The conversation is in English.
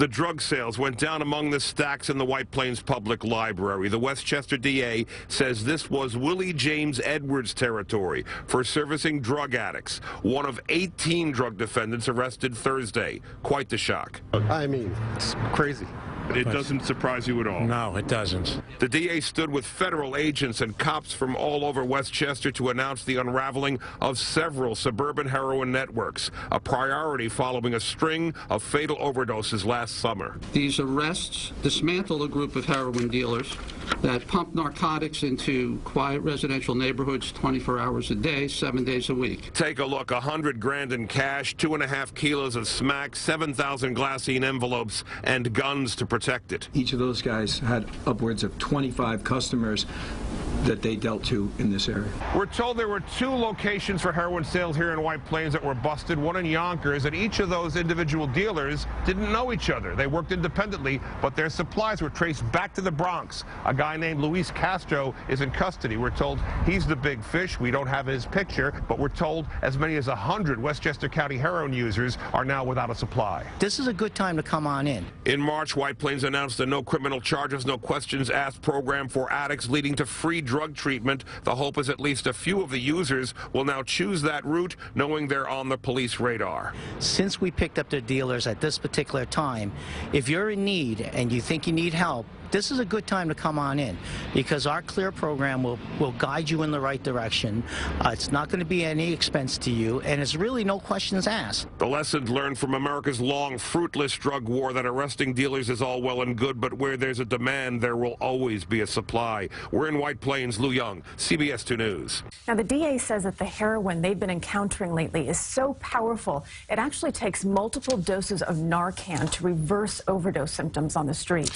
The drug sales went down among the stacks in the White Plains Public Library. The Westchester DA says this was Willie James Edwards' territory for servicing drug addicts. One of 18 drug defendants arrested Thursday. Quite the shock. I mean, it's crazy. It doesn't surprise you at all? No, it doesn't. The DA stood with federal agents and cops from all over Westchester to announce the unraveling of several suburban heroin networks, a priority following a string of fatal overdoses last summer. These arrests dismantle a group of heroin dealers that pump narcotics into quiet residential neighborhoods 24 hours a day, 7 days a week. Take a look. 100 grand in cash, 2.5 kilos of smack, 7,000 glassine envelopes, and guns to protect it. Each of those guys had upwards of 25 customers that they dealt to in this area. We're told there were 2 locations for heroin sales here in White Plains that were busted, one in Yonkers, and each of those individual dealers didn't know each other. They worked independently, but their supplies were traced back to the Bronx. A guy named Luis Castro is in custody. We're told he's the big fish. We don't have his picture, but we're told as many as 100 Westchester County heroin users are now without a supply. This is a good time to come on in. In March, White Plains announced a no criminal charges, no questions asked program for addicts leading to free drug treatment. The hope is at least a few of the users will now choose that route, knowing they're on the police radar. Since we picked up the dealers at this particular time, if you're in need and you think you need help, this is a good time to come on in, because our CLEAR program will guide you in the right direction. It's not going to be any expense to you, and it's really no questions asked. The lesson learned from America's long, fruitless drug war that arresting dealers is all well and good, but where there's a demand, there will always be a supply. We're in White Plains. Lou Young, CBS 2 News. Now, the DA says that the heroin they've been encountering lately is so powerful, it actually takes multiple doses of Narcan to reverse overdose symptoms on the street.